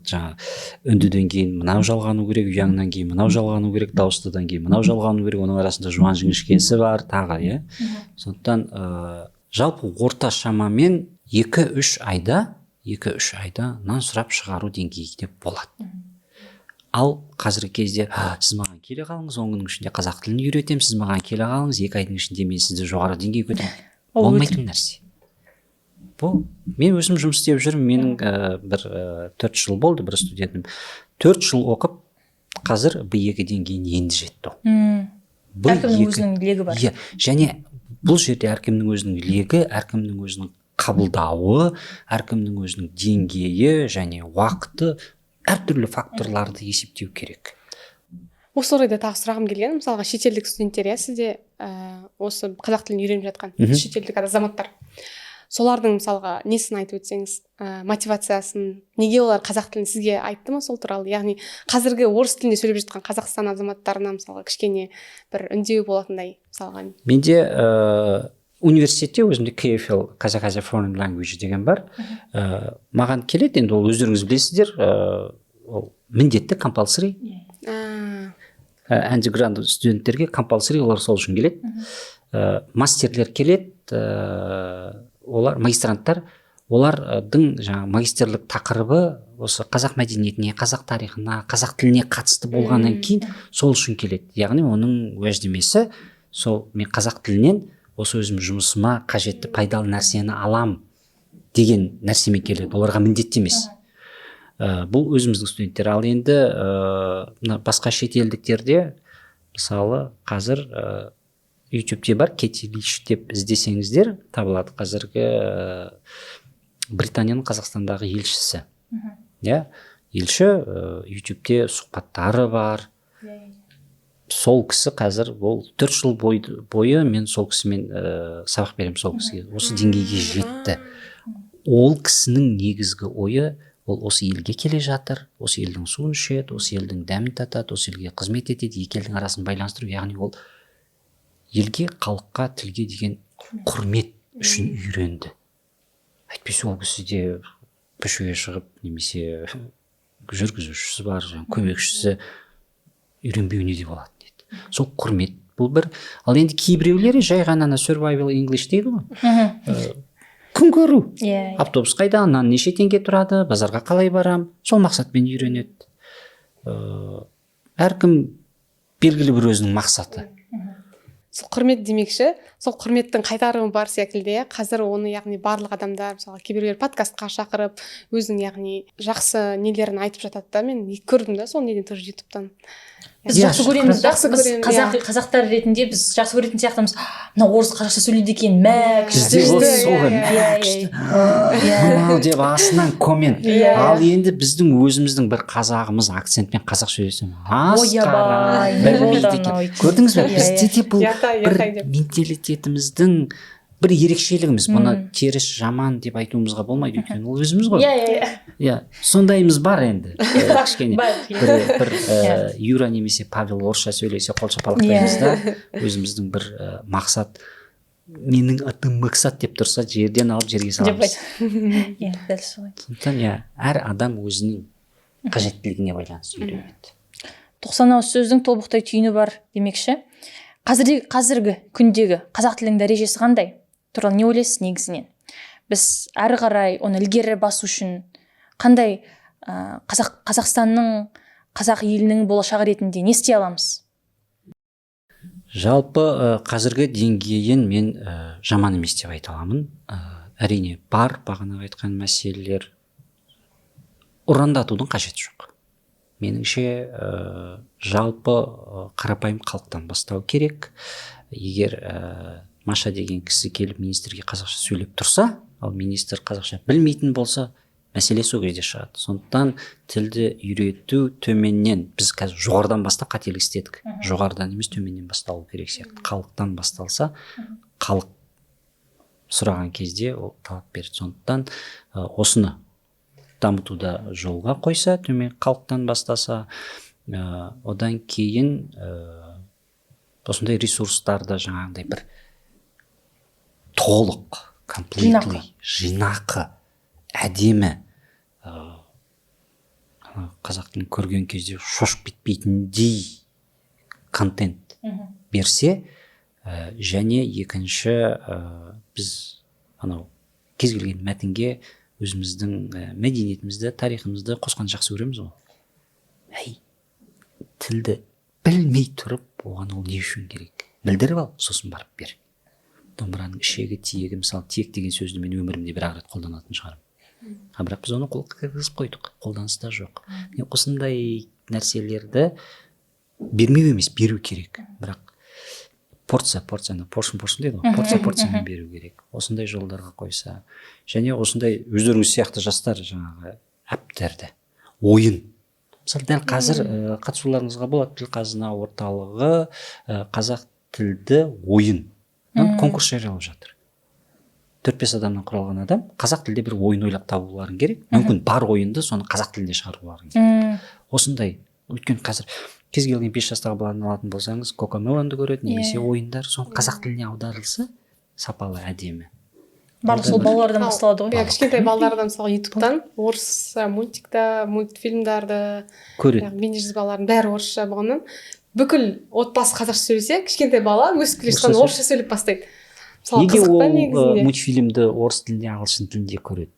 жаңа үндіден кейін мынау жалғану керек, ұяңнан кейін мынау жалғану керек, дауыстыдан кейін мынау жалғану керек, оның арасында жуан жіңішкесі бар, тағы, иә. Сондықтан жалпы орта шамамен 2-3 айда нан сұрап шығару деңгейінде болады. Ал қазіргі кезде сіз маған келе қалыңыз, 10 күннің ішінде қазақ тілін үйретемін, сіз маған келе қалыңыз, 2 айдың ішінде мен сізді жоғары деңгейге көтеремін. Болмайтын нәрсе. Бұл мен өзім жұмыс істеп жүрмін. Менің бір 4 жыл болды, бір студентім 4 жыл оқып, қазір B2 деңгейіне енді жетті. Әркімнің өзінің легі бар. Және бұл жерде әркімнің өзінің легі, әркімнің өзінің қабылдауы, әркімнің өзінің деңгейі және уақыты, әртүрлі факторларды есептеу керек. Осы орайда тағы сұрағым келген, мысалға шетелдік студенттер, сізде осы қазақ тілін үйреніп жатқан шетелдік азаматтар, солардың мысалға несін айтып өтсеңіз, мотивациясын, неге олар қазақ тілін сізге айтты ма сол туралы? Яғни қазіргі орыс тілінде сөйлеп жатқан Қазақстан азаматтарына мысалға кішкене бір үндеу болатындай мысалға. Менде университетте өзімде KFL, Kazakh as a Foreign Language деген бар. Маған келеді, енді ол өздеріңіз білесіздер, ол міндетті compulsory. Undergrad студенттерге compulsory, олар сол үшін келеді. Мастерлер келеді, олар магистранттар, олардың жаңағы магистрлік тақырыбы осы қазақ мәдениетіне, қазақ тарихына, қазақ тіліне қатысты болғаннан кейін сол үшін келеді. Яғни оның уәждемесі сол мен қазақ тілінен осы өзім жұмысыма қажетті пайдалы нәрсені алам деген нәрсемен келеді. Оларға міндетті емес. Бұл өзіміздің студенттер. Ал енді басқа шетелдіктерде мысалы қазір YouTube'те бар, Кэти Лич деп іздесеңіздер табылады. Қазіргі Британияның Қазақстандағы елшісі. Иә, елші YouTube'те сұхбаттары бар. Сол кісі қазір ол 4 жыл бойы мен сол кісімен сабақ беремін, сол кісіге. Осы деңгейге жетті. Ол кісінің негізгі ойы ол осы елге келе жатыр, осы елдің суын ішеді, осы елдің дәмін татады, осы елге қызмет етеді, екі елдің арасын байланыстыру. Яғни ол елге, халыққа, тілге деген құрмет үшін үйренді. Әйтпесе ол кісіде көшеге шығып немесе жүргізушісі бар, көмекшісі үйренбеуіне де болады дейді. Сол құрмет. Бұл бір. Ал енді кейбіреулері жай ғана survival English дейді ғой. Күн көру. Автобус қайда, нан неше теңге тұрады, базарға қалай барам, сол мақсатпен үйренеді. Әркім белгілі бір өзінің мақсаты. Сол құрмет демекші, сол құрметтің қайтарымы бар секілді. Қазір оны яғни барлық адамдар, мысалы кейбіреулер подкастқа шақырып, өзінің яғни жақсы нелерін айтып жатады да, мен көрдім да сол неден тоже YouTube'тан. Біз жақсы көреміз, біз қазақтар ретінде біз жақсы көретін сияқтымыз. Мына орыс қазақша сөйлейді екен, деп астынан коммент. Ал енді біздің өзіміздің бір қазағымыз акцентпен қазақ сөйлесем, көрдіңіз бе? Бізде де бұл бір менталитетіміздің бір ерекшелігіміз. Бұны теріс жаман деп айтуымызға болмайды, өйткені ол өзіміз ғой. Иә, сондайымыз бар енді. Кішкене бір Юра немесе Павел орысша сөйлесе қол шапалақтаймыз да, өзіміздің бір мақсат, менің атым мақсат деп тұрса, жерден алып жерге саламыз. Иә, дәл солай. Сондықтан әр адам өзінің қажеттілігіне байланысты үйренеді. 90 ауыз сөздің тобықтай түйіні бар демекші. Қазіргі күндегі қазақ тілінің дәрежесі қандай? Туралы не ойлайсыз негізінен? Біз әрі қарай оны ілгері басу үшін қандай Қазақстанның, қазақ елінің болашағы ретінде не істей аламыз? Жалпы қазіргі деңгейін мен жаман емес деп айта аламын. Әрине бар бағана айтқан мәселелер, ұрандатудың қажеті жоқ. Меніңше жалпы қарапайым халықтан бастау керек. Егер Маша деген кісі келіп министрге қазақша сөйлеп тұрса, ал министр қазақша білмейтін болса, мәселе сол кезде шығады. Сондықтан тілді үйрету төменнен, біз қазір жоғарыдан бастап қателік істедік. Жоғарыдан емес, төменнен басталу керек сияқты. Халықтан басталса, халық сұраған кезде ол талап береді. Сондықтан осыны дамытуда жолға қойса, төмен халықтан бастаса, одан кейін осындай ресурстарды жаңағындай бір толық, completely, жинақы, әдемі, қазақ тілін көрген кезде шошып кетпейтіндей контент берсе, және екінші біз кез келген мәтінге өзіміздің мәдениетімізді, тарихымызды қосқан жақсы көреміз ғой. Тілді білмей тұрып, оған ол не үшін керек? Білдіріп ал, сосын барып бер. Домбыраның ішегі, тиегі, мысалы, тиек деген сөзді мен өмірімде бір-ақ рет қолданатын шығарым. Бірақ біз оны қолға кіргізіп қойдық, қолданыста жоқ. Осындай нәрселерді бермеу емес, беру керек. Бірақ порцияны дейді ғой, порцияны беру керек. Осындай жолдарға қойса. Және осындай өздеріңіз сияқты жастар жаңағы әптерді, ойын. Мысалы, дәл қазір қатысуларыңызға болады, тіл қазына орталығы қазақ тілді ойын конкурс жариялап жатыр. 4-5 адамнан құралған адам қазақ тілде бір ойын ойлап табуларын керек. Мүмкін бар ойынды соны қазақ тілінде шығаруларын керек. Осындай. Өйткені қазір кез келген 5 жастағы баланы алатын болсаңыз, Cocomelon'ды көреді, немесе ойындар, соны қазақ тіліне аударылса, сапалы, әдемі. Барлық сол балалардан басталады ғой. Кішкентай балалардан мысалы ютубтан орысша мультфильмдарды көреді. Бейнежазбалардың бәрі орысша болғаннан бүкіл отбасы қазақша сөйлесе, кішкентай бала өсіп келе жатқан орысша сөйлеп бастайды. Неге ол мультфильмді орыс тілінде, ағылшын тілінде көреді?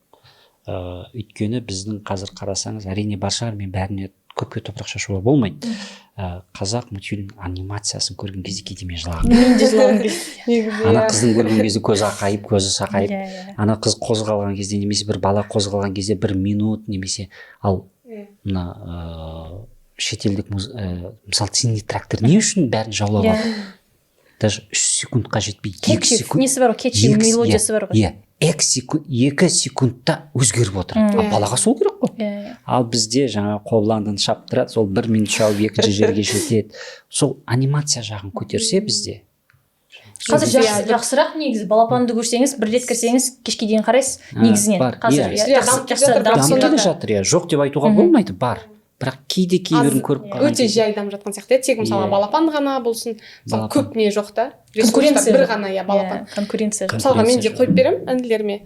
өйткені біздің қазір қарасаңыз, әрине бар шығар, мен бәріне көпке топырақ шашуға болмайды. Қазақ мультфильм анимациясын көрген кезде кейде мен жылағанмын. Мен де жылаған кезде. Ана қыздың көрген кезде көзі ақайып, көзі сақайып, ана қыз қозғалған кезде, немесе бір бала қозғалған кезде 1 минут, немесе ал мына шетелдік мысалы синий трактор не үшін бәрін жаулап алды? Даже 3 секундқа жетпей, 2 секунд. Несі бар ғой, кетчив мелодиясы бар ғой. 2 секундта өзгеріп отыр. Балаға сол керек қой. Ал бізде жаңа қобыландыны шаптырады, сол 1 минут шауып екінші жерге жетеді. Сол анимация жағын көтерсе бізде. Қазір жақсырақ негізі, балапанды көрсеңіз, 1 рет кірсеңіз, кешке дейін қарайсыз, негізінен. Қазір жақсы дамып келе жатыр, жоқ деп айтуға болмайды, бар. Бірақ кейбірін көріп қалған өте жай дамып жатқан сияқты. Тек мысалы балапан ғана болсын, мысалы көп не жоқ та. Конкуренция бір ғана балапан. Конкуренция. Мысалға мен де қойып беремін інілеріме.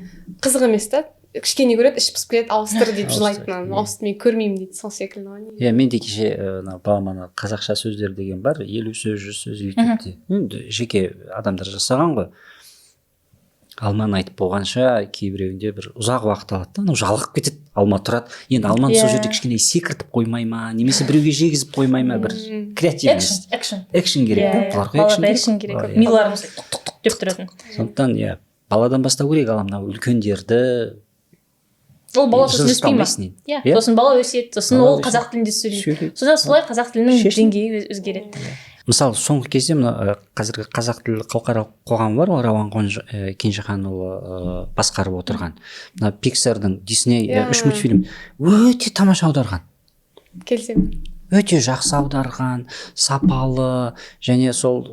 Қызық емес та. Кішкене көреді, іш пысып кетеді, ауыстыр деп жылайтын. Ауысты мен көрмеймін дейді, сол секілді. Мен де кеше балама қазақша сөздер деген бар, 50 сөз, 100 сөз ютубте. Енді жеке адамдар жасаған ғой. Алманы айтып болғанша кейбіреуінде бір ұзақ уақыт алады да, жалығып кетеді, алма тұрады. Енді алманы сол жерде кішкене секіртіп қоймай ма, немесе біреуге жегізіп қоймай ма, бір креативность. Экшн керек. Балаға экшн керек. Миларымыз тұқ-тұқ деп тұратын. Сондықтан баладан бастау керек, ал мына үлкендерді ол бала сосын өспей ма? Сосын бала өседі, сосын ол қазақ тілінде сөйлейді. Содан солай қазақ тілінің деңгейі өзгереді. Мысалы соңғы кезде мына қазіргі қазақ тілі халықаралық қоғамы бар ғой, Рауан Кенжеханұлы басқарып отырған. Мына Pixar'дың Disney 3 мультфильм өте тамаша аударған. Келісемін. Өте жақсы аударған, сапалы, және сол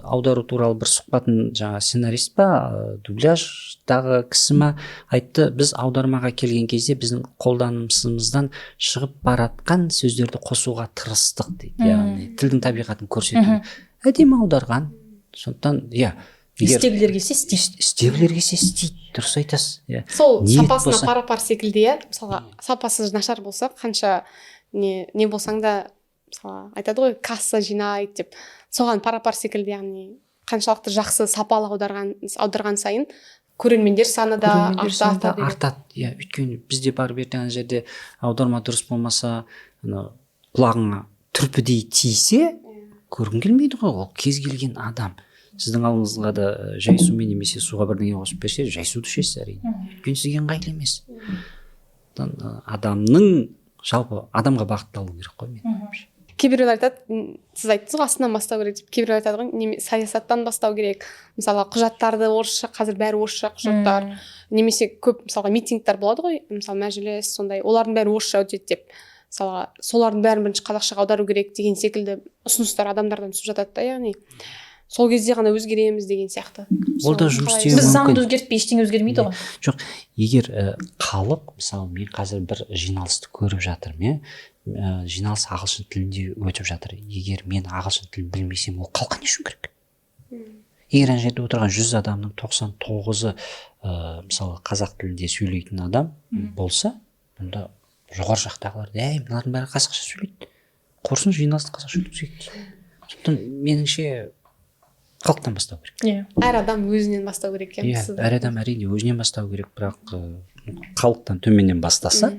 аудару туралы бір сұхбатын жаңа сценарист па, дубляждағы кісі ма айтты, біз аудармаға келген кезде біздің қолданысымыздан шығып баратқан сөздерді қосуға тырыстық дейді. Яғни тілдің табиғатын көрсету. Әдемі аударған. Сондықтан, істегілер келсе істейді, дұрыс айтасыз. Сол сапасына пара-пар секілді, мысалға сапасы нашар болса, қанша не болсаң да, мысалы айтады ғой, касса жинайды деп, соған пара-пар секілді, яғни қаншалықты жақсы сапалы аударған сайын көрермендер саны да артады. Өйткені бізде барып ертеңгі жерде аударма дұрыс болмаса, құлағыңа түрпідей тисе, көргің келмейді ғой, ол кез келген адам. Сіздің алдыңызға да жай сумен немесе суға бірдеңе қосып берсе, жай суды ішесіз әрине. Өйткені сізге ыңғайлы емес. Адамның жалпы адамға бағытталу керек қой мен. Кейбіреулер айтады, сіз айттыңыз ғой, астынан бастау керек деп, кейбіреулер айтады ғой, саясаттан бастау керек. Мысалы құжаттарды орысша, қазір бәрі орысша құжаттар, немесе көп мысалға митингтер болады ғой, мысалы мәжіліс, сондай, олардың бәрі орысша өтеді деп. Мысалға солардың бәрін бірінші қазақшаға аудару керек деген секілді ұсыныстар адамдардан түсіп жатады да, яғни сол кезде ғана өзгереміз деген сияқты. Ол да жұмыс істеуі мүмкін. Біз заңды өзгертпей ештеңе өзгермейді ғой. Жоқ, егер халық, мысалы мен қазір бір жиналысты көріп жатырмын, жиналыс ағылшын тілінде өтіп жатыр. Егер мен ағылшын тілін білмесем, ол халыққа не үшін керек? Егер ана жерде отырған 100 адамның 99-ы мысалы қазақ тілінде сөйлейтін адам болса, онда жоғары жақтағылар, мыналардың бәрі қазақша сөйлейді. Құрсын жиналысты қазақша сөйлейді. Сондықтан меніңше халықтан бастау керек. Әр адам өзінен бастау керек. Әр адам әрине өзінен бастау керек, бірақ халықтан төменнен бастаса,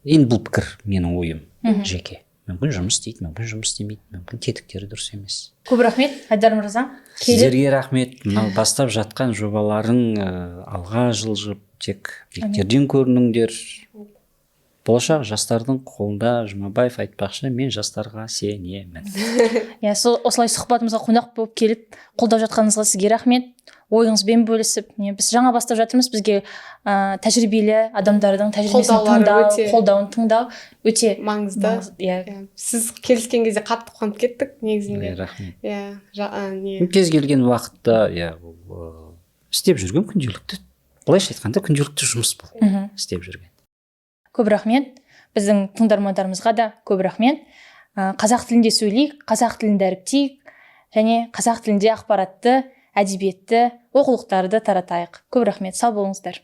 енді бұл пікір менің ойым жеке. Мүмкін жұмыс істейді, мүмкін жұмыс істемейді, мүмкін тетіктері дұрыс емес. Көп рахмет, Айдар мырза. Сіздерге рахмет. Мынау бастап жатқан жобаларың алға жылжып, тек биіктерден көрініңдер. Болашақ жастардың қолында. Жұмабаев айтпақшы, мен жастарға сенемін. Осылай сұхбатымызға қонақ болып келіп, қолдап жатқаныңызға сізге рахмет. Ойыңызбен бөлісіп, біз жаңа бастап жатырмыз, бізге тәжірибелі адамдардың тәжірибесін тыңдау, қолдауын тыңдау өте маңызды. Сіз келіскен кезде қатты қуанып кеттік негізінде. Рахмет. Кез келген уақытта істеп жүрген күнделікті, былайша айтқанда күнделікті жұмыс бұл, істеп жүрген. Көп рахмет. Біздің тыңдармандарымызға да көп рахмет. Қазақ тілінде сөйлейік, қазақ тілінде дәріптейік, және қазақ тілінде ақпаратты, әдебиетті, оқулықтарды таратайық. Көп рахмет. Сау болыңыздар.